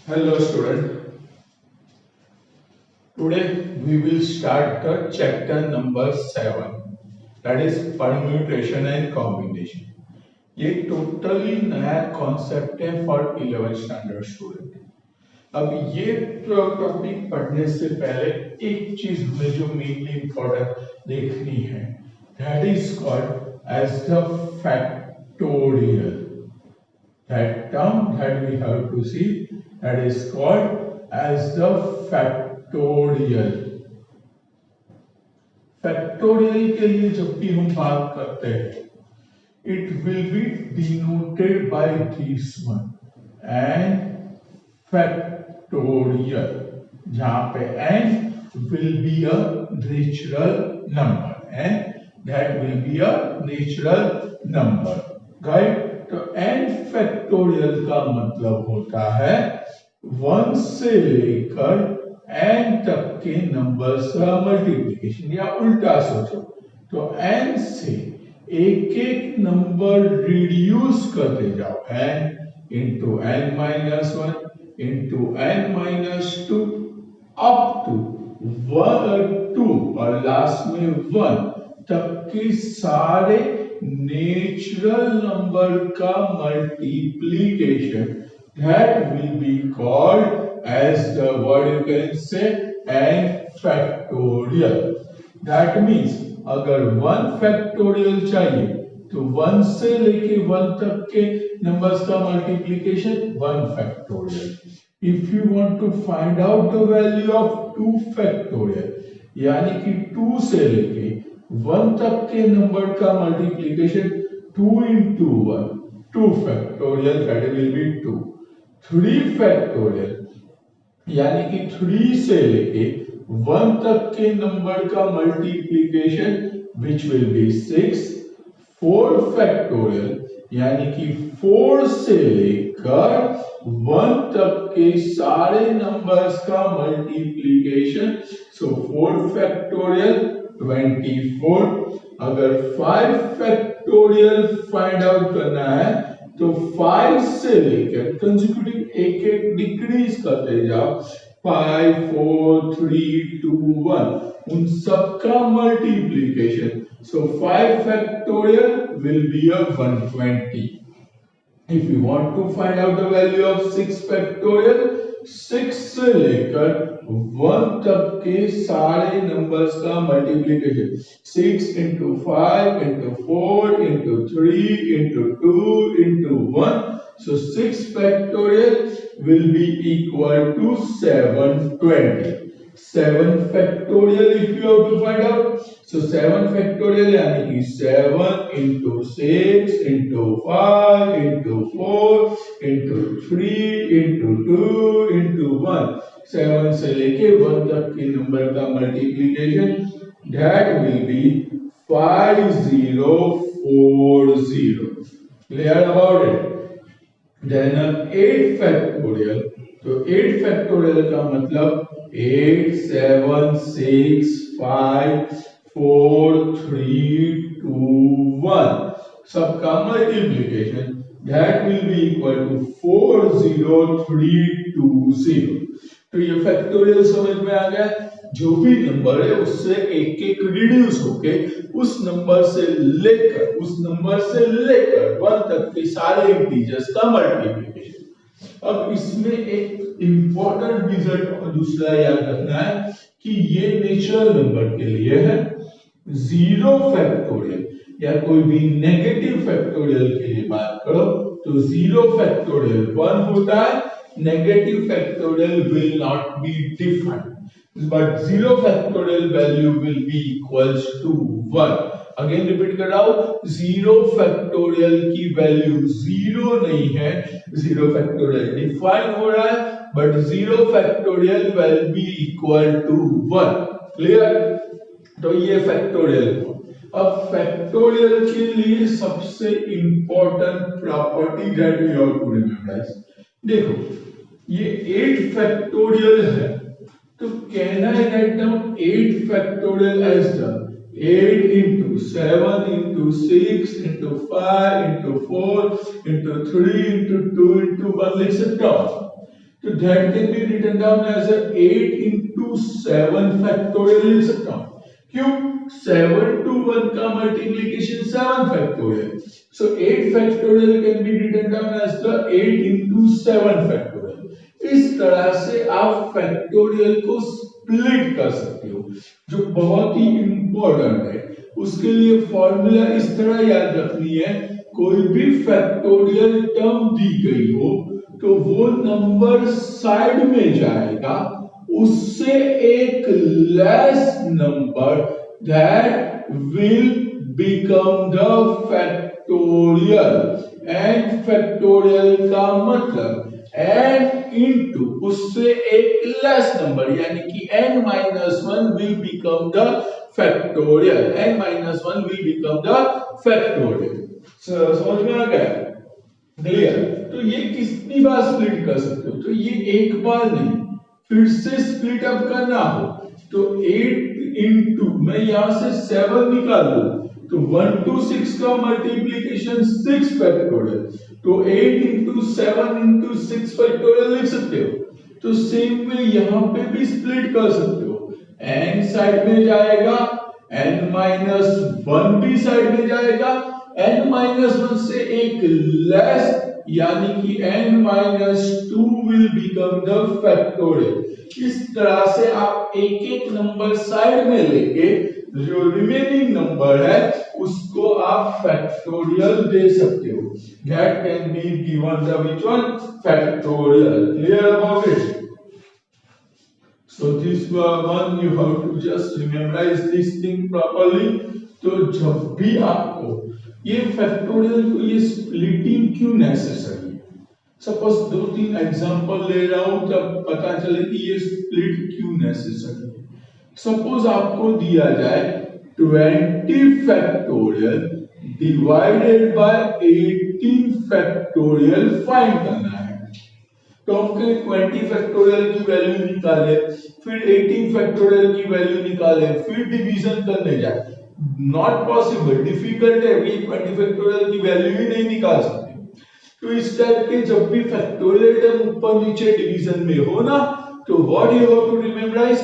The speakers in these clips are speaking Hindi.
Hello student. Today we will start the chapter number 7, that is permutation and combination. ये टोटली नया कॉन्सेप्ट है फॉर 11th स्टैंडर्ड स्टूडेंट। अब ये टॉपिक पढ़ने से पहले एक चीज हमें जो मेनली इंपॉर्टेंट देखनी है, that is called as the factorial. That term that we have to see, that is called as the factorial. Factorial के लिए जब भी हम बात करते हैं, it will be denoted by this one and factorial, जहाँ पे n will be a natural number and that will be a natural number, right? तो n फैक्टोरियल का मतलब होता है 1 से लेकर n तक के नंबर्स का मल्टीप्लिकेशन, या उल्टा सोचो तो n से एक एक नंबर रिड्यूस करते जाओ, n into n minus 1 into n minus 2 up to 2 और लास्ट में 1 तक के सारे नेचुरल नंबर का multiplication, that will be called as the, what you can say, n factorial. That means अगर 1 फैक्टोरियल चाहिए तो 1 से लेके 1 तक के नंबर्स का multiplication 1 factorial. If you want to find out the value of 2 factorial, यानी कि 2 से लेके 1 तक के नंबर का multiplication 2 into 1, 2 factorial, that will be 2। 3 factorial यानी कि 3 से लेके 1 तक के नंबर का multiplication which will be 6। 4 factorial यानी कि 4 से लेकर 1 तक के सारे नंबर्स का मल्टीप्लिकेशन, so 4 फैक्टोरियल 24। अगर 5 फैक्टोरियल फाइंड आउट करना है तो 5 से लेकर कंसेक्यूटिव एक एक डिक्रीज करते जाओ, 5 4 3 2 1, उन सब का multiplication, so 5 factorial will be a 120। If you want to find out the value of 6 factorial, 6 से लेकर 1 तक के सारे नंबर्स का multiplication, 6 into 5 into 4 into 3 into 2 into 1, so 6 factorial will be equal to 720। 7 factorial if you have to find out, so 7 factorial यानी कि 7 into 6 into 5 into 4 into 3 into 2 into 1, 7 से लेके 1 तक के नंबर का multiplication, that will be 5040। clear about it? Then 8 factorial, तो 8 फैक्टोरियल का मतलब 8 7 6 5 4 3 2 1, सबका multiplication, that will be equal to 40320। तो ये फैक्टोरियल समझ में आ गया। जो भी नंबर है उससे एक एक रिड्यूस होके उस नंबर से लेकर 1 तक के सारे इंटीजर्स का मल्टीप्लिकेशन। अब इसमें एक इंपॉर्टेंट रिजल्ट और दूसरा याद रखना है कि ये नेचुरल नंबर के लिए है। 0 फैक्टोरियल या कोई भी नेगेटिव फैक्टोरियल के लिए बात करो तो 0 फैक्टोरियल 1 होता है, negative factorial will not be defined, but 0 factorial value will be equals to 1। Again repeat कर रहा हूं, 0 फैक्टोरियल की वैल्यू 0 नहीं है, 0 फैक्टोरियल डिफाइन हो रहा है, but 0 factorial will be equal to 1। Clear? तो ये फैक्टोरियल। अब फैक्टोरियल के लिए सबसे important property that we have to remember, देखो ये 8 फैक्टोरियल है, तो can I write down 8 factorial as the 8 into 7 into 6 into 5 into 4 into 3 into 2 into 1 लिख सकता हूं। तो that can be written down as a 8 into 7 factorial लिख सकता हूँ। क्यों? 7 to 1 का multiplication 7 factorial. So 8 factorial can be written down as the 8 into 7 factorial. इस तरह से आप फैक्टोरियल को स्प्लिट कर सकते हो, जो बहुत ही इंपॉर्टेंट है। उसके लिए फॉर्मूला इस तरह याद रखनी है, कोई भी फैक्टोरियल टर्म दी गई हो तो वो नंबर साइड में जाएगा, उससे एक less number that will become the factorial. And factorial का मतलब n into उससे एक लेस नंबर, यानी कि n-1 will become the factorial. n-1 will become the factorial. समझ में आ गया? क्लियर? तो ये कितनी बार स्प्लिट कर सकते हो? तो ये एक बार नहीं, फिर से स्प्लिट अप करना हो तो 8 into मैं यहां से 7 निकाल दूं तो 1 to 6 का मल्टीप्लिकेशन 6 फैक्टोरियल, तो 8 into 7 into 6 फैक्टोरियल लिख सकते हो। तो सेम वे यहाँ पे भी स्प्लिट कर सकते हो, n साइड में जाएगा, n-1 भी साइड में जाएगा, n-1 से एक लेस यानी कि n-2 will become the factorial। इस तरह से आप एक एक नंबर साइड में लेके जो रिमेनिंग नंबर है उसको आप फैक्टोरियल दे सकते हो। That can be given the which one? Factorial. Clear about it? So this one you have to just memorize this thing properly. तो जब भी आपको ये फैक्टोरियल को ये स्प्लिटिंग क्यों नेसेसरी है, सपोज 2-3 एग्जांपल ले रहा हूं तब पता चले कि ये स्प्लिट क्यों नेसेसरी है। सपोज आपको दिया जाए 20 factorial divided by 18 factorial find करना है, तो हमको 20 फैक्टोरियल की वैल्यू निकाले, फिर 18 फैक्टोरियल की वैल्यू निकाले, फिर डिवीजन करने जाए। नॉट पॉसिबल, डिफिकल्ट है, 20 फैक्टोरियल की वैल्यू ही नहीं निकाल सकते। तो इस टाइप के जब भी फैक्टोरियल टर्म ऊपर नीचे डिवीजन में हो ना, तो what you have to rememberize,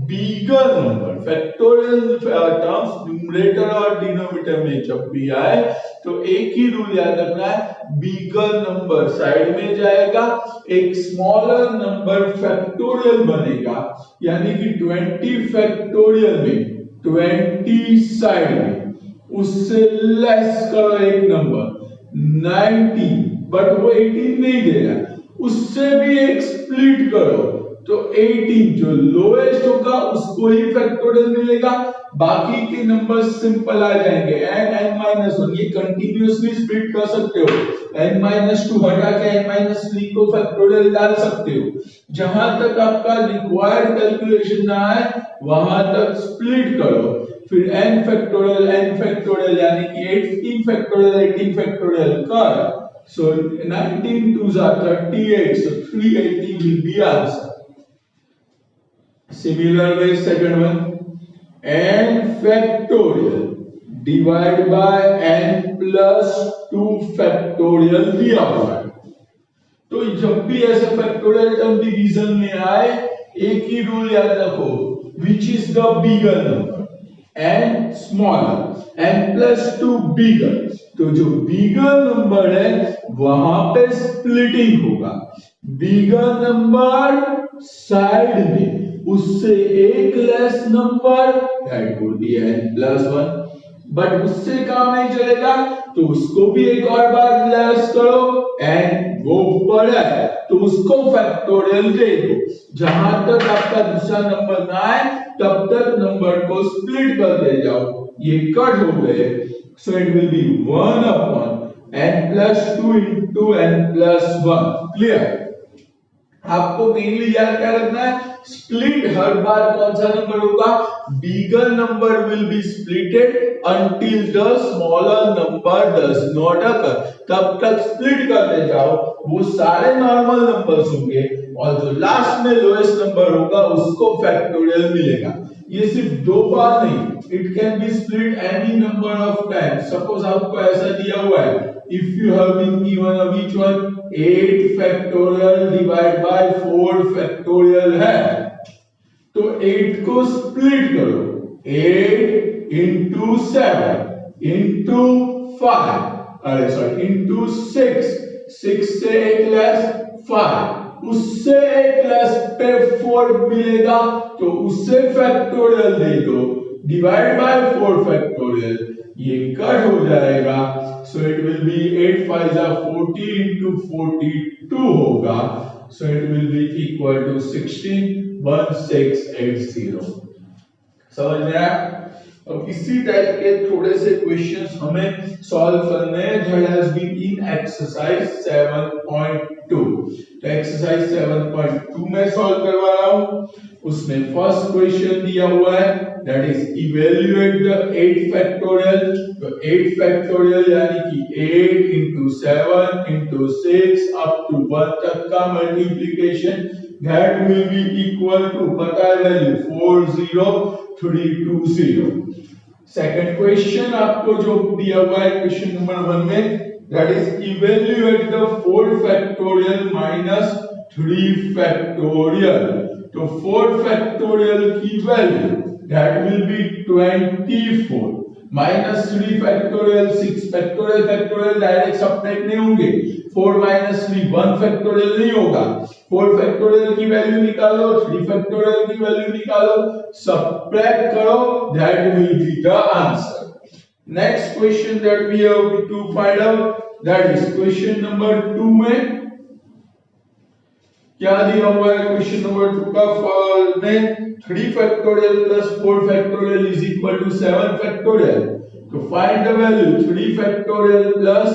bigger number. Factorial terms numerator और डिनोमिनेटर में जब भी आए तो एक ही रूल याद रखना है, बिगर नंबर साइड में जाएगा, एक स्मॉलर नंबर फैक्टोरियल बनेगा, यानी कि 20 फैक्टोरियल में 20 साइड में, उससे लेस करो एक नंबर 19, बट वो 18 नहीं दे रहा, उससे भी एक स्प्लिट करो तो 18 जो लोएस्ट होगा उसको ही फैक्टोरियल मिलेगा, बाकी के नंबर सिंपल आ जाएंगे। n-1 ये कंटिन्यूअसली स्प्लिट कर सकते हो, n-2 हटा के n-3 को फैक्टोरियल डाल सकते हो। जहां तक आपका रिक्वायर्ड कैलकुलेशन ना आए वहां तक स्प्लिट करो, फिर n फैक्टोरियल यानी कि 18 फैक्टोरियल 18 फैक्टोरियल कर, so 19 2s are 38, so 380 will be answer. Similar way second one, n factorial divide by n plus 2 factorial दिया हुआ है, तो जब भी ऐसे फैक्टोरियल टर्म डिवीजन में आए एक ही रूल याद रखो, which is the bigger number, n smaller, n plus 2 bigger, तो जो बिगर नंबर है वहां पे स्प्लिटिंग होगा, बिगर नंबर साइड में उससे एक less number that would B n+1, but उससे काम नहीं चलेगा तो उसको भी एक और बार लेस करो, n वो बड़ा है तो उसको फैक्टोरियल दे दो। जहां तक आपका दूसरा नंबर ना आए तब तक नंबर को स्प्लिट करते जाओ, ये कट हो गए, so it will be 1 upon n+2 into n+1। Clear? आपको मेनली याद क्या रखना है, स्प्लिट हर बार कौन सा नंबर होगा, bigger number will be splitted until the smaller number does not occur, तब तक स्प्लिट करते जाओ, वो सारे नॉर्मल नंबर्स होंगे और जो लास्ट में लोएस्ट नंबर होगा उसको फैक्टोरियल मिलेगा। ये सिर्फ 2 बार नहीं, it can B split any number of times. Suppose आपको ऐसा दिया हुआ है, if you have been given a which one 8 factorial divide by 4 factorial है, तो 8 को स्प्लिट करो, 8 into 7 into 5 into 6, 6 से 1 लेस 5, उससे 1 लेस पे 4 मिलेगा, तो उससे फैक्टोरियल दे दो, डिवाइड बाय 4 फैक्टोरियल, ये कट हो जाएगा, सो इट विल बी 8 5 जा 40 into 42 होगा, so it will be equal to 161680। समझ में आया? अब इसी टाइप के थोड़े से क्वेश्चंस हमें सॉल्व करने हैं, that has been in exercise 7.2। तो एक्सरसाइज 7.2 में सॉल्व करवा रहा हूं। उसमें फर्स्ट क्वेश्चन दिया हुआ है, that is evaluate the 8 factorial. तो 8 फैक्टोरियल यानी कि 8 into 7 into 6 अप टू 1 तक का multiplication, that will be equal to, पता है वैल्यू 40320। सेकंड क्वेश्चन आपको जो दिया हुआ है क्वेश्चन नंबर 1 में, that is evaluate the 4 factorial minus 3 factorial. तो 4 फैक्टोरियल की value that will B 24 minus 3 factorial 6 factorial, factorial direct subtract नहीं होंगे, 4 माइनस 3 1 फैक्टोरियल नहीं होगा, 4 फैक्टोरियल की वैल्यू निकालो, 3 फैक्टोरियल की वैल्यू निकालो, सब्ट्रैक्ट करो, that will be the answer. Next question that we have to find out, that is question number 2 में क्या दिया हुआ है, क्वेश्चन नंबर 2 का में 3 factorial plus 4 factorial is equal to 7 factorial. तो find the value 3 factorial plus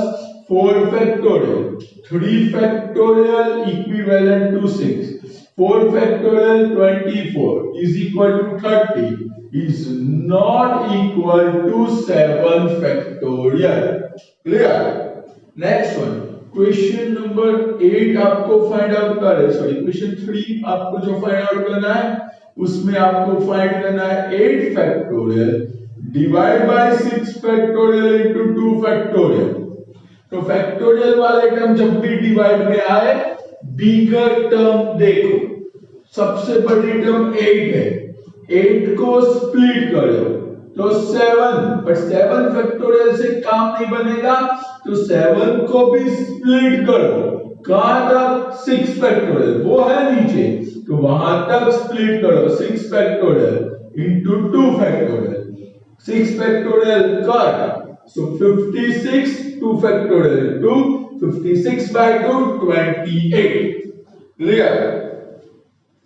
4 factorial, 3 factorial equivalent to 6, 4 factorial 24 is equal to 30 is not equal to 7 factorial. Clear? Next one, question number 8 आपको फाइंड आउट करना है, सॉरी क्वेश्चन 3 आपको जो फाइंड आउट करना है, उसमें आपको फाइंड करना है 8 factorial divide by 6 factorial into 2 factorial. तो फैक्टोरियल वाले टर्म जब भी डिवाइड में आए, बिगर टर्म देखो, सबसे बड़ी टर्म 8 है, 8 को स्प्लिट करो तो 7, पर 7 फैक्टोरियल से काम नहीं बनेगा, तो 7 को भी स्प्लिट करो, कहां तक? 6 फैक्टोरियल, वो है नीचे, तो वहां तक स्प्लिट करो, 6 factorial into 2 factorial, 6 factorial cut, so 56 2 factorial 2, 56 by 2 28। clear?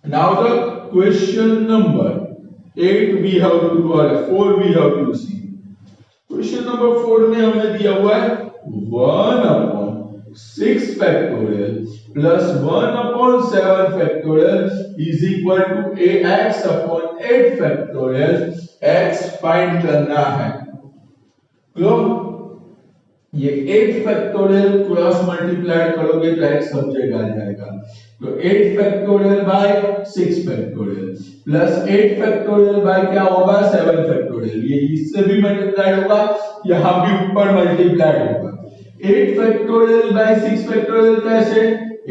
Now the question number 8 we have to, or 4 we have to see। question number 4 में हमें दिया हुआ है 1 upon 6 factorial plus 1 upon 7 factorial is equal to ax upon 8 factorial। x find करना है। तो ये 8 फैक्टोरियल क्रॉस मल्टीप्लाइड करोगे तो x सब जगह आ जाएगा, तो 8 factorial by 6 factorial plus 8 factorial by क्या होगा 7 फैक्टोरियल, ये इससे भी मल्टीप्लाइड होगा, यहां भी ऊपर मल्टीप्लाइड होगा। 8 फैक्टोरियल बाय 6 फैक्टोरियल कैसे,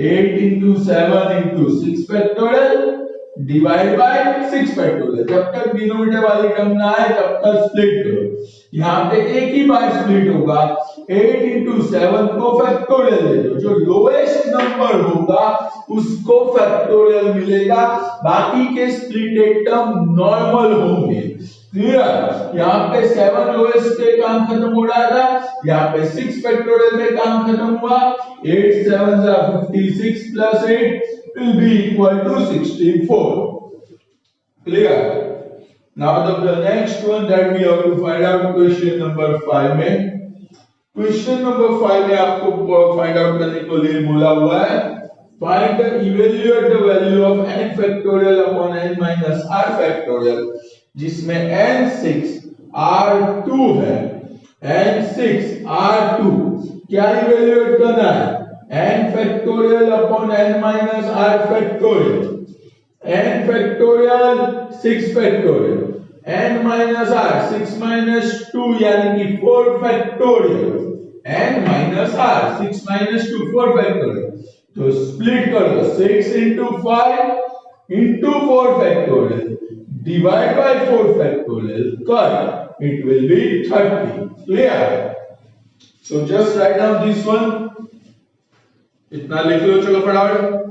8 into 7 into 6 factorial divide by 6 factorial. जब तक डिनोमिनेटर वाली टर्म ना आए तब तक स्प्लिट करो, यहाँ पे एक ही बार स्प्लिट होगा, 8 into 7 को फैक्टोरियल ले लो, जो लोएस्ट नंबर होगा उसको फैक्टोरियल मिलेगा, बाकी के स्प्लिटेड टर्म नॉर्मल होंगे। क्लियर? यहाँ पे 7 लोएस्ट पे काम खत्म हो रहा था, यहाँ पे 6 फैक्टोरियल में काम खत्म हुआ, 8 7 56 plus 8 will be equal to 64। clear? Now the next one that we have to find out, question number 5 में, क्वेश्चन नंबर 5 में आपको फाइंड आउट करने को लिए बोला हुआ है, find evaluate the value of n factorial upon n minus r factorial, जिसमें n6 r2 है, n6 r2 क्या इवैल्यूएट करना है, n factorial upon n minus r factorial, n factorial 6 factorial, n minus r 6 minus 2 यानी कि 4 factorial, n minus r, 6 minus 2, 4 factorial. तो स्प्लिट कर दो, 6 into 5 into 4 factorial divide by 4 factorial cut, it will be 30. Clear? So just write down this one. इतना लिख लो, चलो फटाफट.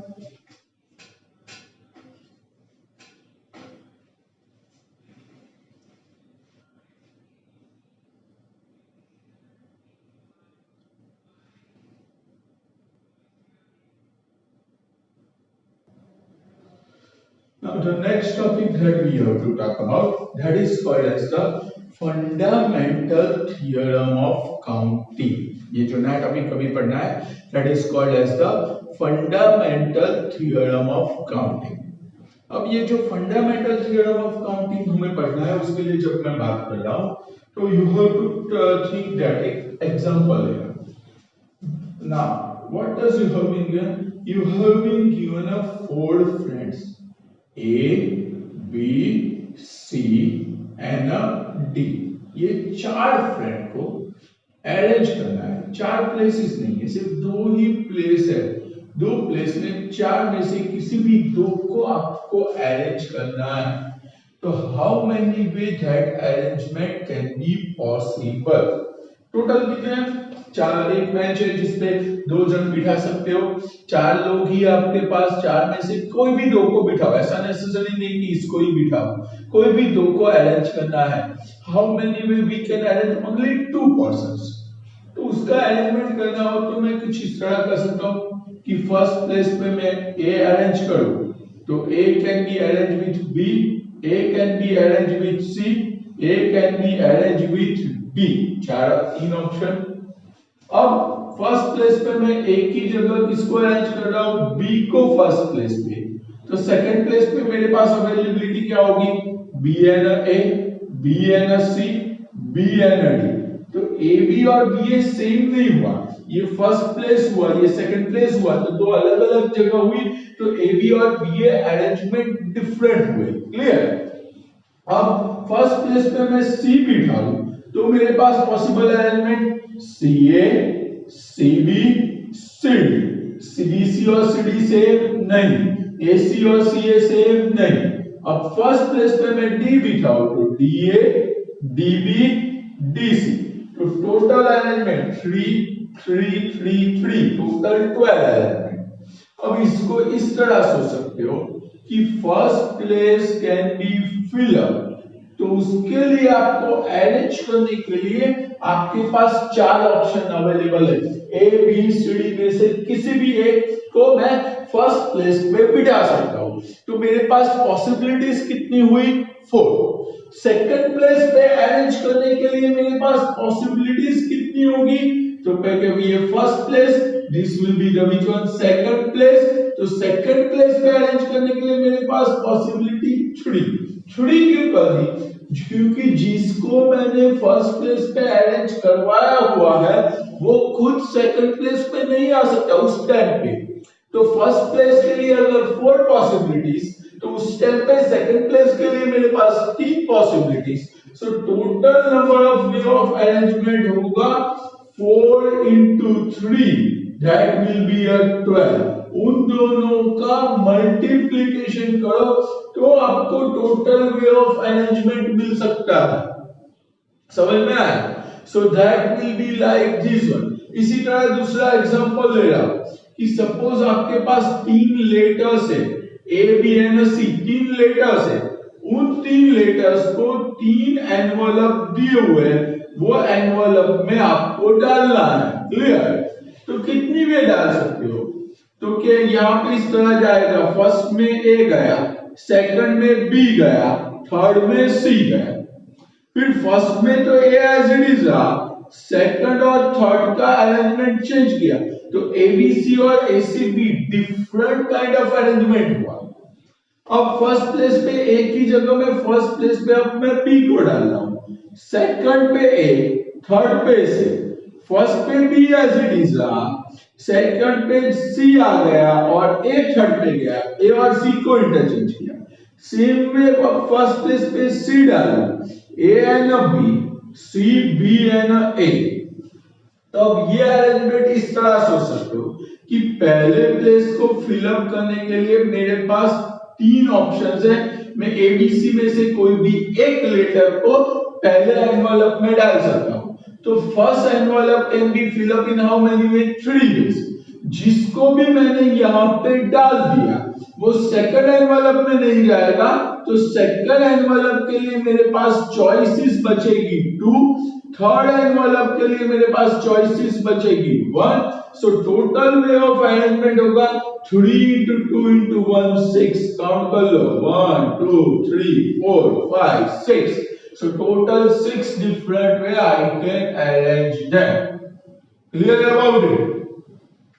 Now the next topic that we have to talk about, that is called as the fundamental theorem of counting. ये जो नया टॉपिक कभी पढ़ना है, that is called as the fundamental theorem of counting. अब ये जो fundamental theorem of counting हमें पढ़ना है, उसके लिए जब मैं बात कर रहा हूँ, तो you have to think that एक example है. Now what does you have been given? You have been given a 4 friends. A, B, C and D. ये 4 फ्रेंड को अरेंज करना है. 4 प्लेसेस नहीं है, सिर्फ 2 ही प्लेस है. 2 प्लेस में 4 में से किसी भी 2 को आपको अरेंज करना है. तो how many way that arrangement can be possible? Total कितने हैं? 4. एक बेंच है जिसपे 2 जन बिठा सकते हो. 4 लोग ही आपके पास. 4 में से कोई भी 2 को बिठाओ. ऐसा नेसेसरी नहीं कि इसको ही बिठाओ, कोई भी 2 को अरेंज करना है. How many way we can arrange? Only 2 persons. तो उसका अरेंजमेंट करना हो तो मैं कुछ इस तरह कर सकता हूँ कि फर्स्ट प्लेस पे मैं A अरेंज करूँ, तो A can be arrange with B, A can be arrange with C, A can be arrange with D. 3 option. अब फर्स्ट प्लेस पे मैं एक ही जगह किसको अरेंज कर रहा हूं? बी को फर्स्ट प्लेस पे. तो सेकंड प्लेस पे मेरे पास अवेलेबिलिटी क्या होगी? B and A, B and C, B and D. तो ए बी और बी ए सेम नहीं हुआ. ये फर्स्ट प्लेस हुआ, ये सेकंड प्लेस हुआ, तो 2 अलग अलग जगह हुई. तो ए बी और बी ए अरेंजमेंट डिफरेंट हुए. क्लियर? अब फर्स्ट प्लेस पे मैं सी बिठाऊं तो मेरे पास possible arrangement CA, CB, CD. CBC और CD सेम नहीं, AC और CA सेम नहीं. अब फर्स्ट प्लेस पे मैं D बिठाऊं तो DA, DB, DC. तो टोटल अरेंजमेंट 3, 3, 3, 3, टोटल 12 अरेंजमेंट. अब इसको इस तरह सोच सकते हो कि first place can be fill up. तो उसके लिए आपको अरेंज करने के लिए आपके पास 4 ऑप्शन अवेलेबल है. ए बी सी डी में से किसी भी एक को मैं फर्स्ट प्लेस पे बिठा सकता हूं. तो मेरे पास पॉसिबिलिटीज कितनी हुई? 4. सेकंड प्लेस पे अरेंज करने के लिए मेरे पास पॉसिबिलिटीज कितनी होगी? तो पहले ये first place, this will be the which one? Second place. तो सेकंड प्लेस पे अरेंज करने के लिए मेरे पास पॉसिबिलिटी 3. क्यों कर दी? क्योंकि जिसको मैंने फर्स्ट प्लेस पे अरेंज करवाया हुआ है वो खुद सेकंड प्लेस पे नहीं आ सकता उस टाइम पे. तो फर्स्ट प्लेस के लिए अगर 4 पॉसिबिलिटीज, तो उस टाइम पे सेकंड प्लेस के लिए मेरे पास 3 possibilities. So total number of way of arrangement होगा 4 into 3, that will be a 12. उन दोनों का मल्टीप्लिकेशन करो तो आपको टोटल वे ऑफ अरेंजमेंट मिल सकता है. समझ में आया? So that will be like this one. इसी तरह दूसरा एग्जांपल ले रहा हूं कि सपोज आपके पास 3 लेटर्स है, A B and C. 3 letters है. उन 3 लेटर्स को 3 एनवलप दिए हुए हैं, वो एनवलप में आपको डालना है. क्लियर? तो कितनी वे डाल सकते हो? तो क्या यहाँ पे इस तरह जाएगा, फर्स्ट में ए गया, सेकंड में बी गया, थर्ड में सी गया. फिर फर्स्ट में तो ए एज इट इज रहा, सेकंड और थर्ड का अरेंजमेंट चेंज किया, तो एबीसी और ACB different kind of arrangement हुआ. अब फर्स्ट प्लेस पे ए की जगह में फर्स्ट प्लेस पे अब मैं बी को डाल रहा हूं, सेकंड पे ए, थर्ड पे सी. फर्स्ट पे बी एज इट इज रहा, सेकंड पे सी आ गया और ए थर्ड पे गया, ए और सी को इंटरचेंज किया. सेम वे फर्स्ट प्लेस पे सी डाला, A and B, C B and A. तो अब ये अरेंजमेंट इस तरह सोच सकते हो कि पहले प्लेस को फिलअप करने के लिए मेरे पास तीन ऑप्शंस है, मैं एबीसी में से कोई भी एक लेटर को पहले एनवेलप में डाल सकता हूं। तो first envelope can be fill up in how many way, 3 ways. जिसको भी मैंने यहाँ पे डाल दिया वो सेकंड एनवेलप में नहीं जाएगा, तो सेकंड एनवेलप के लिए मेरे पास चॉइसेस बचेगी 2, थर्ड एनवेलप के लिए मेरे पास चॉइसेस बचेगी 1। So total way of arrangement होगा 3 into 2 into 1 6, काउंट कर लो 1 2 3 4 5 6। So total 6 different way I can arrange them. Clear about it?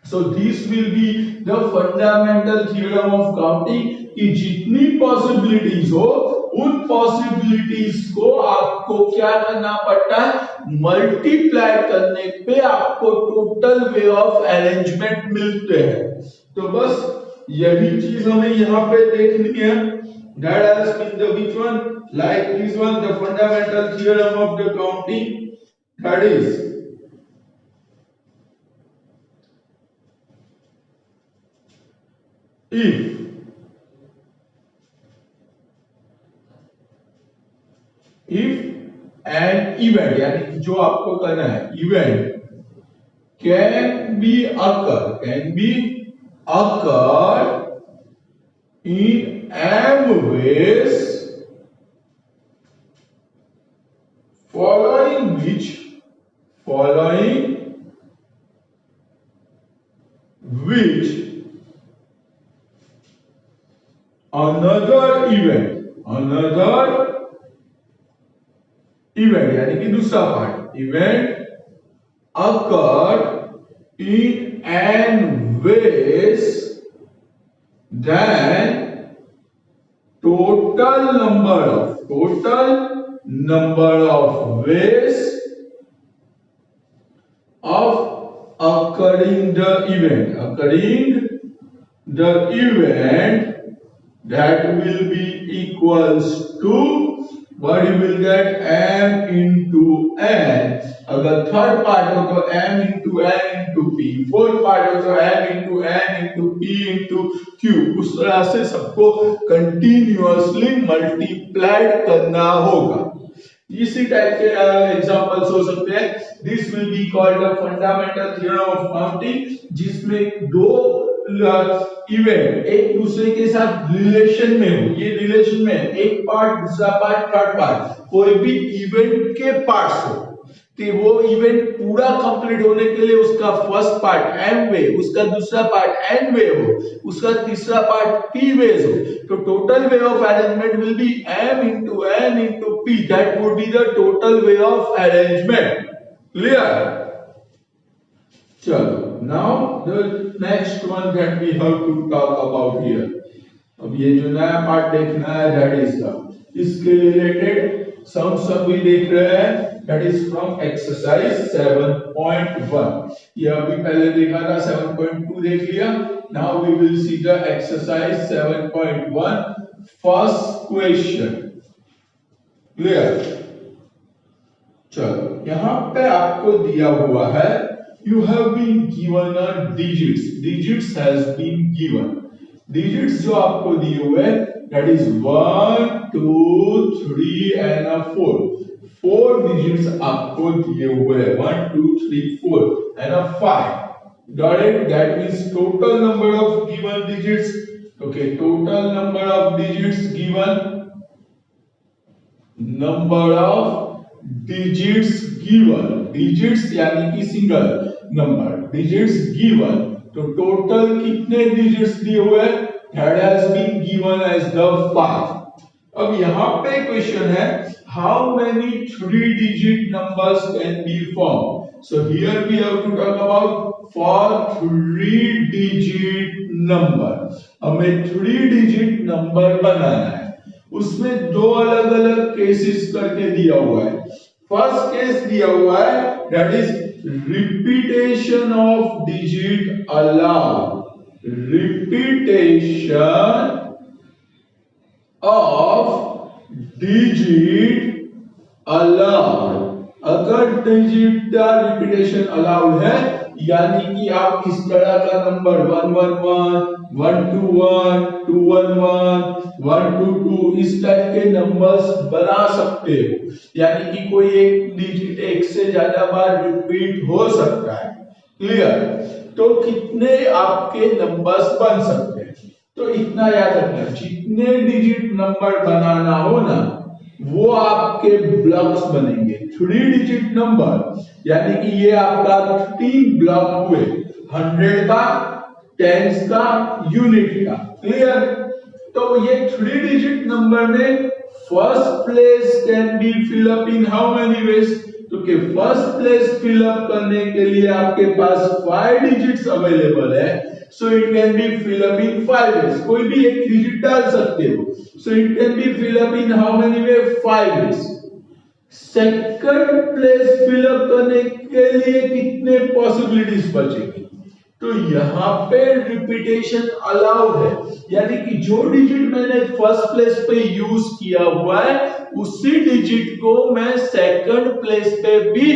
So this will be the fundamental theorem of counting कि जितनी possibilities हो उन possibilities को आपको क्या करना पड़ता है, multiply करने पे आपको total way of arrangement मिलते हैं। तो बस यही चीज हमें यहाँ पे देखनी है। That has been the which one? Like this one, the fundamental theorem of the counting, that is if an event, यानी जो आपको करना है event can be occur in m ways following which another event यानी कि दूसरा part event occur in n ways then total number of ways of occurring the event that will be equals to what you will get m into n। अगर थर्ड पार्ट हो तो m into n into p, fourth part हो तो m into n into p into q। उस तरह से सबको कंटिन्यूअसली मल्टीप्लाइड करना होगा। इसी टाइप के एग्जांपल्स हो सकते हैं। This will be called the fundamental theorem of counting, जिसमें दो इवेंट एक दूसरे के साथ रिलेशन में हो। ये रिलेशन में एक पार्ट, दूसरा पार्ट, थर्ड पार्ट, कोई भी इवेंट के पार्ट्स हो कि वो इवेंट पूरा कंप्लीट होने के लिए उसका फर्स्ट पार्ट m वे, उसका दूसरा पार्ट n वे हो, उसका तीसरा पार्ट p वेज हो, तो total way of arrangement will be m into n into p। That would be the total way of arrangement. Clear? चलो, now the next one that we have to talk about here. अब ये जो नया पार्ट देखना है दैट इज द इसके रिलेटेड सम भी देख रहे हैं, दैट इज फ्रॉम एक्सरसाइज 7.1। ये अभी पहले देखा था, 7.2 देख लिया। Now we will see the exercise 7.1 first question. Clear? चलो, यहां पे आपको दिया हुआ है you have been given a digits has been given। digits जो आपको दिए हुए that is 1 2 3 and a 4 digits आपको दिए हुए 1 2 3 4 and a 5। got it? That means total number of given digits। okay, total number of digits given, number of digits given, digits यानी कि सिंगल नंबर, digits given, तो टोटल कितने digits दिए हुए, that has been given as the 5। अब यहाँ पे क्वेश्चन है how many 3-digit numbers can be formed। so here we have to talk about for 3-digit number। हमें 3-digit number बनाना है, उसमें दो अलग अलग केसेस करके दिया हुआ है। फर्स्ट केस दिया हुआ है that is repetition of digit allowed, repetition of digit allowed. अगर डिजिट का रिपीटेशन अलाउड है, यानी कि आप इस तरह का नंबर 111, 121, 211, 122 इस टाइप के नंबर्स बना सकते हो, यानी कि कोई एक डिजिट एक से ज्यादा बार रिपीट हो सकता है। क्लियर? तो कितने आपके नंबर्स बन सकते हैं, तो इतना याद रखना, जितने डिजिट नंबर बनाना हो ना वो आपके ब्लॉक्स बनेंगे। 3 डिजिट नंबर यानी कि ये आपका 3 ब्लॉक हुए, 100 का, टेंस का, यूनिट का। क्लियर? तो ये 3 डिजिट नंबर में first place can be fill up in how many ways, तो कि फर्स्ट प्लेस फिल अप करने के लिए आपके पास 5 डिजिट्स अवेलेबल है, so it can be fill up in 5 ways. कोई भी एक डिजिट डाल सकते हो, so it can be fill up in how many way, 5 ways. Second place fill up करने के लिए कितने पॉसिबिलिटीज बचेंगे, तो यहां पे रिपीटेशन अलाउड है, यानी कि जो डिजिट मैंने फर्स्ट प्लेस पे यूज किया हुआ है उसी डिजिट को मैं सेकंड प्लेस पे भी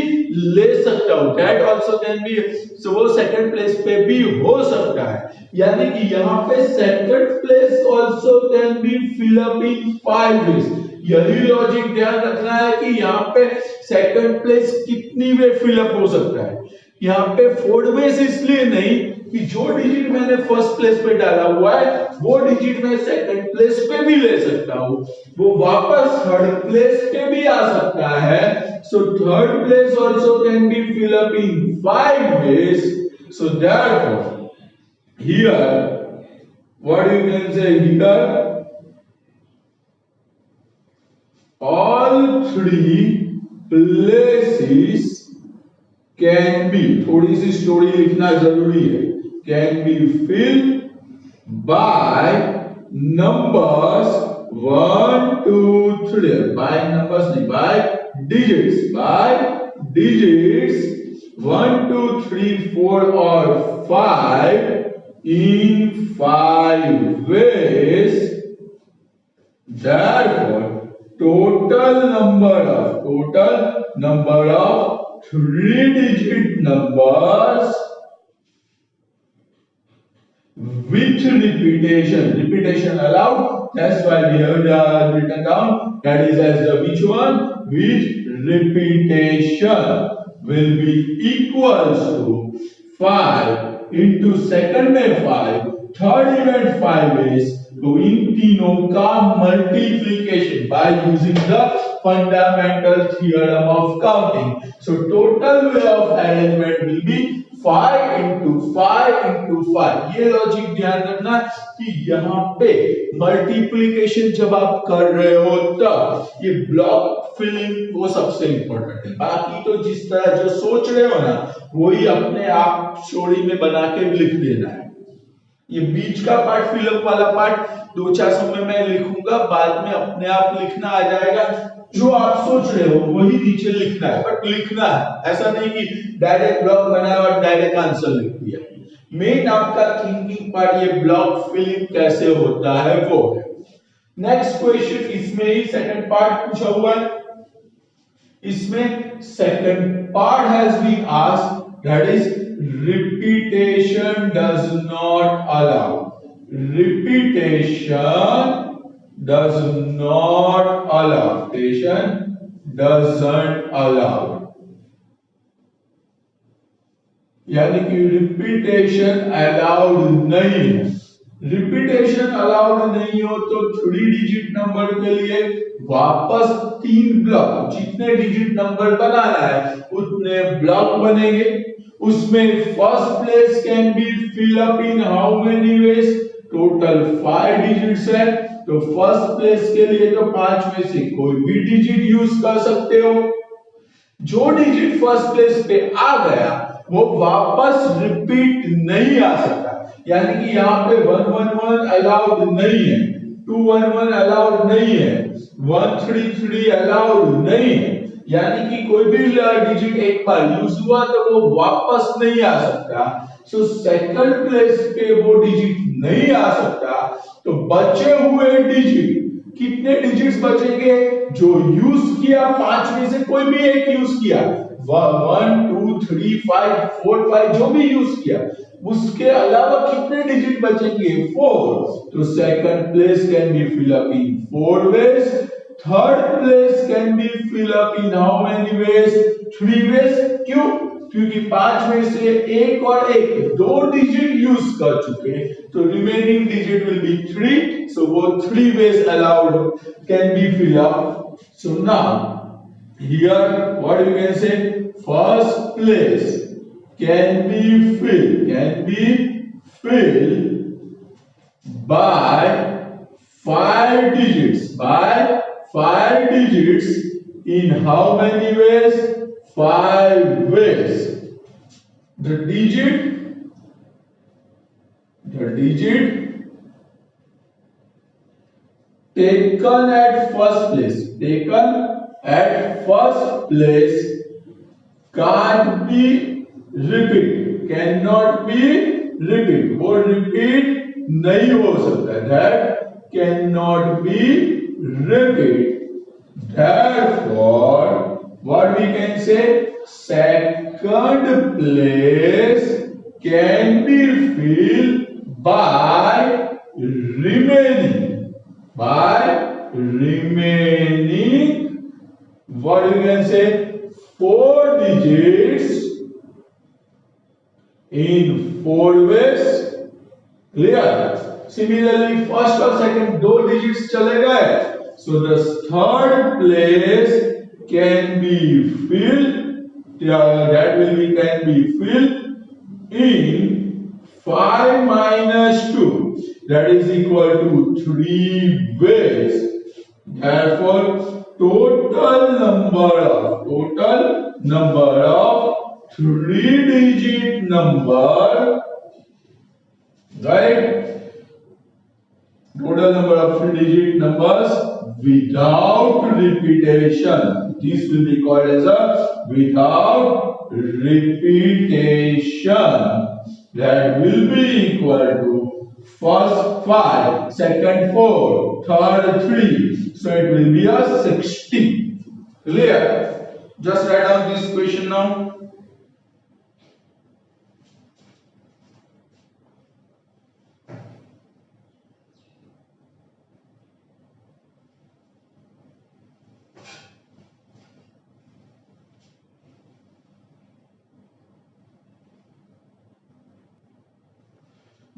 ले सकता हूं, दैट आल्सो कैन बी, सो वो सेकंड प्लेस पे भी हो सकता है, यानी कि यहां पे second place also can be fill up in 5 ways. यही लॉजिक ध्यान रखना है कि यहाँ पे सेकंड प्लेस कितनी वे फिलअप हो सकता है, यहाँ पे 4 वेज इसलिए नहीं कि जो डिजिट मैंने फर्स्ट प्लेस पे डाला हुआ है वो डिजिट मैं सेकंड प्लेस पे भी ले सकता हूँ, वो वापस थर्ड प्लेस पे भी आ सकता है, so third place also can be fill up in 5 ways, so therefore here what you can say, here all 3 places can be, थोड़ी सी स्टोरी लिखना जरूरी है, can be filled by numbers 1 2 3, by numbers नहीं, by digits, by digits 1 2 3 4 or 5 in 5 ways, therefore total number of 3 digit numbers with repetition allowed, that's why we have written down that is as the which one, with repetition will be equals to 5 into second में 5, थर्ड इवेंट 5 is, तो इन तीनों का multiplication by using the fundamental theorem of counting, so total way of arrangement will B 5 into 5 into 5। ये लॉजिक ध्यान रखना कि यहाँ पे मल्टीप्लिकेशन जब आप कर रहे हो तब ये ब्लॉक फिलिंग वो सबसे इंपॉर्टेंट है, बाकी तो जिस तरह जो सोच रहे हो ना वही अपने आप स्टोरी में बना के लिख देना है। ये बीच का पार्ट, फिलअप वाला पार्ट 2-4 समय में लिखूंगा, बाद में अपने आप लिखना आ जाएगा, जो आप सोच रहे हो वही नीचे लिखना है, बट लिखना है, ऐसा नहीं कि डायरेक्ट ब्लॉक बनाया और डायरेक्ट आंसर लिख दिया। मेन आपका थिंकिंग पार्ट ये ब्लॉक फिलिंग कैसे होता है वो है। नेक्स्ट क्वेश्चन, इसमें ही सेकंड पार्ट पूछा हुआ है, इसमें second part has been asked, that is repetition does not allow, repetition does not allow, repetition doesn't allow, यानी कि रिपीटेशन अलाउड नहीं है। रिपीटेशन अलाउड नहीं हो तो 3 डिजिट नंबर के लिए वापस 3 ब्लॉक, जितने डिजिट नंबर बनाना है उतने ब्लॉक बनेंगे, उसमें first place can be fill up in how many ways, total 5 digits है, तो फर्स्ट प्लेस के लिए तो 5 में से कोई भी डिजिट यूज कर सकते हो, जो डिजिट फर्स्ट प्लेस पे आ गया वो वापस रिपीट नहीं आ सकता, यानी कि यहाँ पे 111 अलाउड नहीं है, 211 अलाउड नहीं है, 133 अलाउड नहीं है, यानी कि कोई भी डिजिट एक बार यूज हुआ तो वो वापस नहीं आ सकता, सो सेकंड प्लेस पे वो डिजिट नहीं आ सकता, तो बचे हुए डिजिट कितने डिजिट्स बचेंगे? जो यूज किया 5 में से कोई भी एक यूज किया, 1 2 3 5 4 5 जो भी यूज किया, उसके अलावा कितने डिजिट बचेंगे? 4. तो second place can be fill up in 4 ways, third place can be fill up in how many ways? 3 ways. क्यों? क्योंकि 5 में से एक और एक 2 डिजिट यूज कर चुके, तो remaining digit will be 3, so वो 3 ways allowed can be fill up. So now here what you can say, first place can be filled by 5 digits in how many ways? 5 ways. The digit taken at first place can't be cannot be repeat. वो repeat नहीं हो सकता. That cannot be repeat. Therefore, what we can say? Second place can be filled by remaining. What you can say? 4 digits in 4 ways. Clear? Similarly, first और second 2 digits चले गए. So the third place can be filled. That will be can be filled in 5 minus 2. That is equal to 3 ways. Therefore, total number of 3-digit number, right? Total number of 3-digit numbers without repetition. This will be called as a without repetition. That will be equal to first 5, second 4, third 3. So it will be a 60. Clear? Just write down this question now.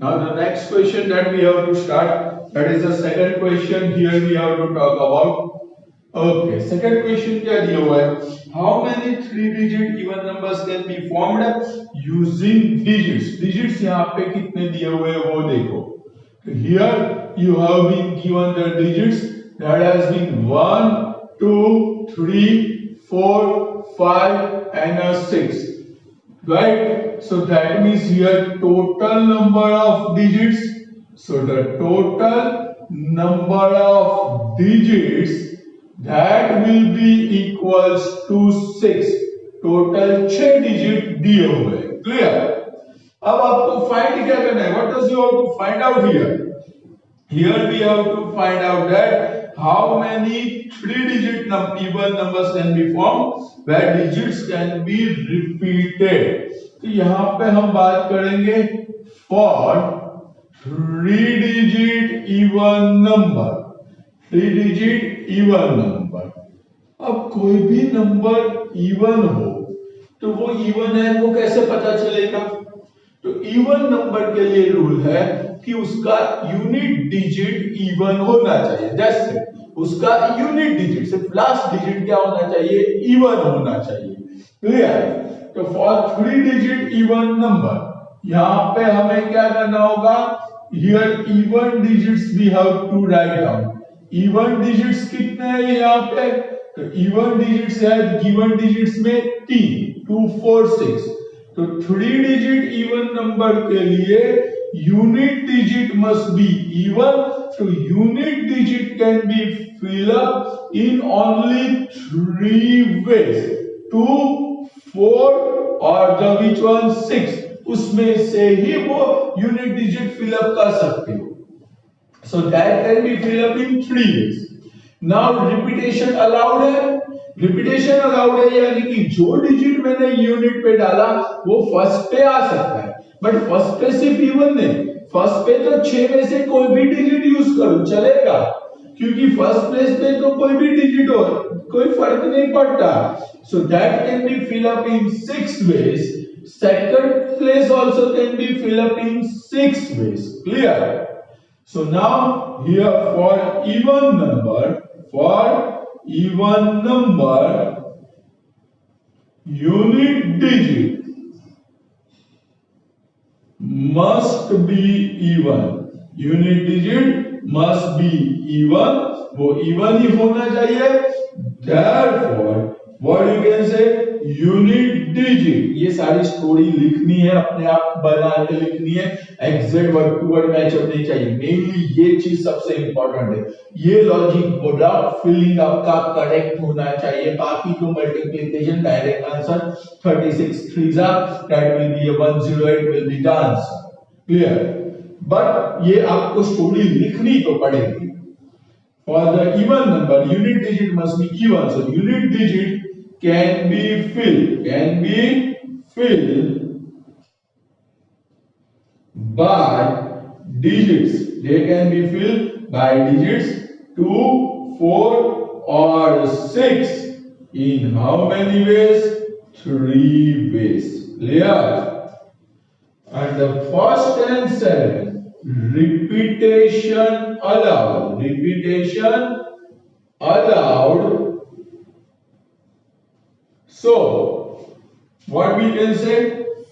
Now the next question that we have to start, that is the second question. Here we have to talk about. Okay, second question क्या दिया हुआ है? How many 3-digit even numbers can be formed using digits? Digits यहाँ पे कितने दिए हुए हैं वो देखो. Here you have been given the digits that has been 1, 2, 3, 4, 5 and 6. Right? So that means here total number of digits. So the total number of digits that will be equals to 6. Total 6 digit दिए हुए. Clear? अब आपको find क्या करना है? What does you have to find out here? Here we have to find out that how many 3-digit even numbers can be formed where digits can be repeated. तो यहाँ पे हम बात करेंगे for 3-digit even number. 3-digit even number. अब कोई भी नंबर इवन हो तो वो इवन है वो कैसे पता चलेगा? तो इवन नंबर के लिए रूल है कि उसका यूनिट डिजिट इवन होना चाहिए. जैसे उसका यूनिट डिजिट सिर्फ लास्ट डिजिट क्या होना चाहिए? इवन होना चाहिए. क्लियर? तो फॉर 3-digit इवन नंबर यहाँ पे हमें क्या करना होगा? Here even digits we have to write down. Even digits कितने हैं यहाँ पे? तो इवन डिजिट्स है गिवन डिजिट्स में 3, 2, 4, 6. तो 3-digit इवन नंबर के लिए unit digit must be even. तो unit digit can be fill up in only 3 ways. 2, 4 और द विच वन 6. उसमें से ही वो यूनिट डिजिट फिल अप कर सकते हो. So that can be filled up in 3 ways. Now repetition allowed है, रिपीटेशन अलाउड है यानी कि जो डिजिट मैंने यूनिट पे डाला वो फर्स्ट पे आ सकता है, बट फर्स्ट पे सिर्फ इवन नहीं, फर्स्ट पे तो 6 में से कोई भी डिजिट यूज करूं चलेगा, क्योंकि फर्स्ट प्लेस पे तो कोई भी डिजिट हो कोई फर्क नहीं पड़ता. So that can be fill up in 6 ways. Second place also can be fill up in 6 ways. Clear? So now here for even number unit digit must be even. Unit digit must be even. वो even ही होना चाहिए. Therefore what you can say unit digit. ये सारी स्टोरी लिखनी है, अपने आप बना के लिखनी है, exact word to word matchup नहीं चाहिए. मेनली ये चीज सबसे इंपॉर्टेंट है. ये लॉजिक ब्लॉक फिलिंग आपका करेक्ट होना चाहिए. बाकी तो multiplication direct answer 36 3s that will be a 108 will be the answer. Clear? But ये आपको स्टोरी लिखनी तो पड़ेगी. For the even number, unit digit must be even. So unit digit can be filled by digits. They can be filled by digits 2, 4 or 6. In how many ways? 3 ways. Clear? And the first and second, repetition allowed. So what we can say,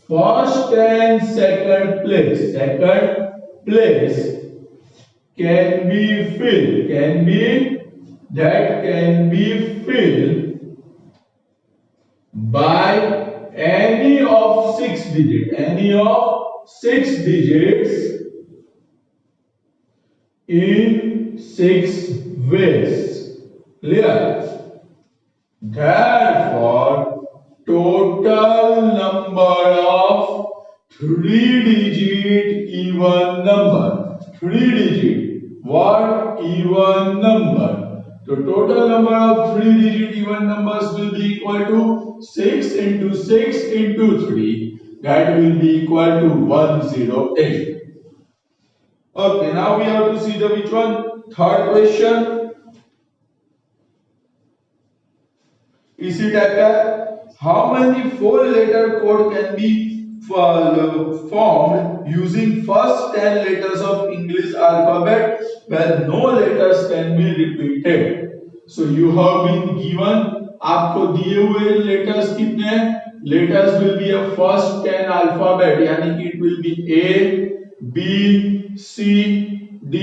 first and second place can be filled, can be filled by any of 6 digits in 6 ways. Clear? Therefore, total number of 3-digit even number. 3-digit what? Even number. So total number of 3-digit even numbers will be equal to 6 into 6 into 3. That will be equal to 108. Okay, now we have to see the which one? Third question. इसी टाइप का, how many 4-letter code can be formed using first 10 letters of English alphabet where no letters can be repeated. So you have been given, आपको दिए हुए letters कितने हैं? Letters will be a first 10 alphabet, यानी कि it will be A, B, C, D,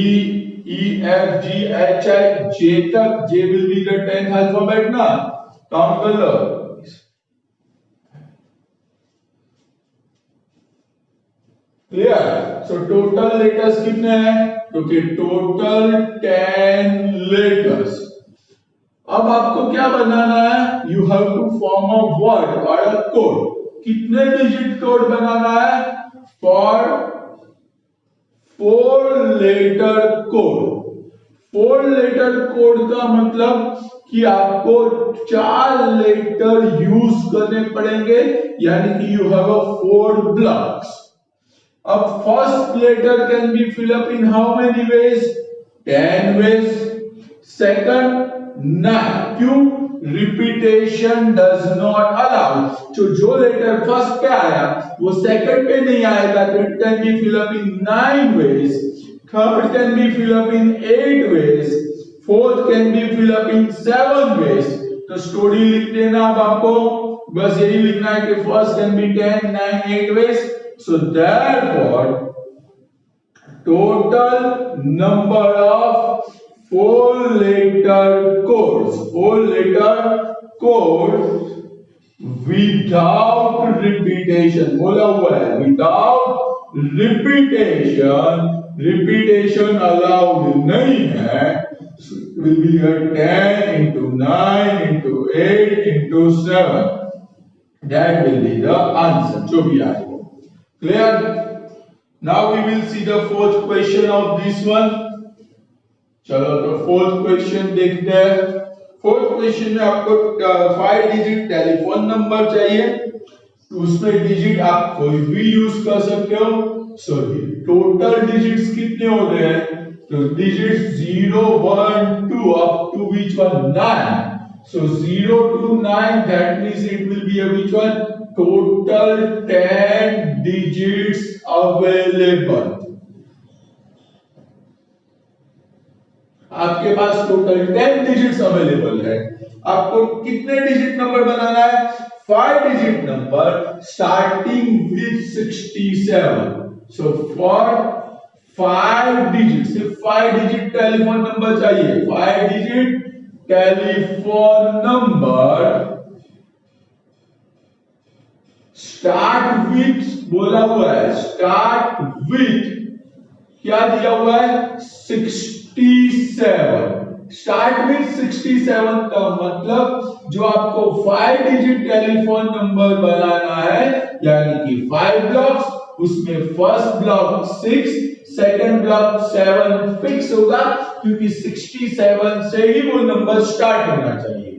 E, F, G, H, I, J तक. J will be the 10th alphabet ना. काउंट कर लो. क्लियर? सो टोटल लेटर्स कितने हैं? क्योंकि टोटल 10 लेटर्स. अब आपको क्या बनाना है? You have to form a word और अ कोड. कितने डिजिट कोड बनाना है? For 4-letter code. 4-letter code का मतलब कि आपको 4 लेटर यूज करने पड़ेंगे, यानी कि यू हैव अ 4 ब्लॉक्स. अब first letter can be fill up in how many ways? 10 ways. Second 9. क्यों? Repetition does not allow. जो लेटर फर्स्ट पे आया वो सेकंड पे नहीं आएगा, तो it can be fill up in 9 ways. Third can be fill up in 8 ways. Fourth can be fill up in 7 ways. तो स्टोरी लिख देना. अब आपको बस यही लिखना है कि first can be 10, 9, 8 ways. So therefore total number of 4-letter codes without repetition. बोला हुआ है without repetition allowed नहीं है. Will be a 10 into 9 into 8 into 7. That will be the answer. जो भी आएगा. Clear? Now we will see the fourth question of this one. चलो तो फोर्थ क्वेश्चन देखते हैं। फोर्थ क्वेश्चन में आपको 5 डिजिट टेलीफोन नंबर चाहिए, उसमें डिजिट आप कोई भी यूज कर सकते हो। सो टोटल डिजिट्स कितने हो रहे हैं, तो digits 0 1 2 up to which one 9। so 0 to 9 that means it will be a which one, total 10 digits available। आपके पास टोटल 10 डिजिट्स अवेलेबल है। आपको कितने डिजिट नंबर बनाना है, 5 digit number starting with 67। So for 5 digit, सिर्फ 5 डिजिट टेलीफोन नंबर चाहिए। 5 digit telephone number start with बोला हुआ है, स्टार्ट विथ क्या दिया हुआ है 67। स्टार्ट विथ 67 का मतलब जो आपको 5 डिजिट टेलीफोन नंबर बनाना है, यानी कि 5 ब्लॉक्स, उसमें first block 6, second block 7 fix होगा, क्योंकि 67 से ही वो नंबर स्टार्ट होना चाहिए।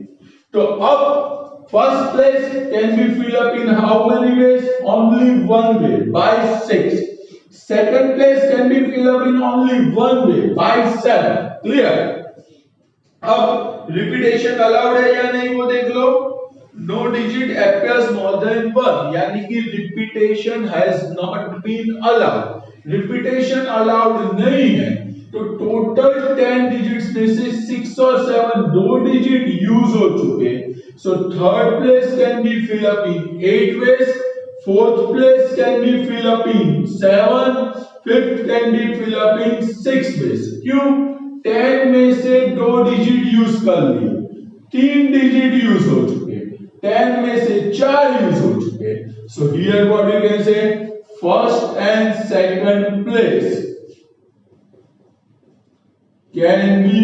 तो अब first place can be fill up in how many ways, only one way, by 6। Second place can be filled up in only one way, by 7। Clear? अब रिपीटेशन अलाउड है या नहीं वो देख लो। No digit appears more than one, यानी कि repetition has not been allowed। Repetition allowed नहीं है, तो टोटल 10 डिजिट्स में से 6 और 7 दो डिजिट यूज हो चुके। So third place can be filled up in 8 ways, fourth place can be filled up in 7, fifth can be filled up in 6 ways। क्यों, 10 में से 2 डिजिट यूज कर लिए, 3 डिजिट यूज हो चुके, 10 में से 4 यूज हो चुके। So here what you can say, first and second place can be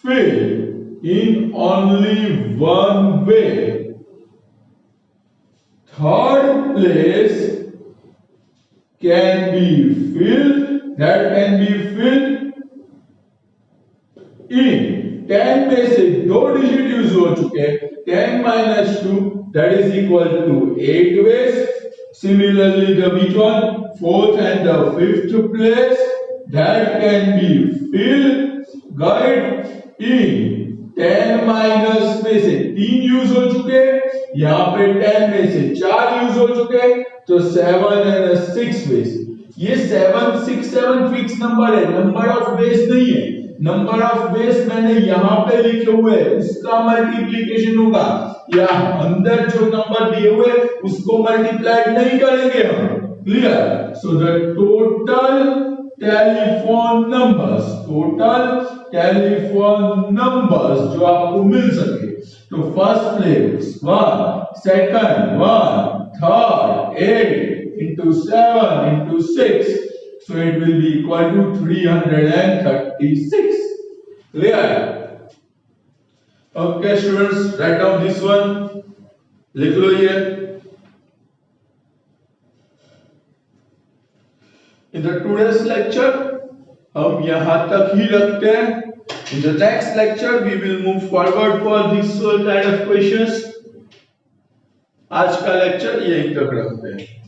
filled in only one way। Third place can be filled in 10 में से 2 डिजिट यूज हो चुके, 10 minus 2 that is equal to 8 ways। Similarly the which one, fourth and the fifth place that can be filled guide in 10 minus में से 3 यूज हो चुके, यहाँ पे 10 में से 4 यूज हो चुके, तो 7 एंड 6 वेज। ये 7 6 7 फिक्स नंबर है, नंबर ऑफ बेस नहीं है। नंबर ऑफ बेस मैंने यहाँ पे लिखे हुए हैं, उसका मल्टीप्लीकेशन होगा, या अंदर जो नंबर दिए हुए उसको मल्टीप्लाई नहीं करेंगे हम। Clear? So the total telephone numbers जो आपको मिल सके, तो first place 1, second 1, third 8 into 7 into 6, so it will be equal to 336। Clear? Okay students, write down this one, लिख लो ये। In the today's lecture हम यहाँ तक ही रखते हैं। In the next lecture we will move forward for this kind of questions। आज का लेक्चर यहीं तक रखते हैं।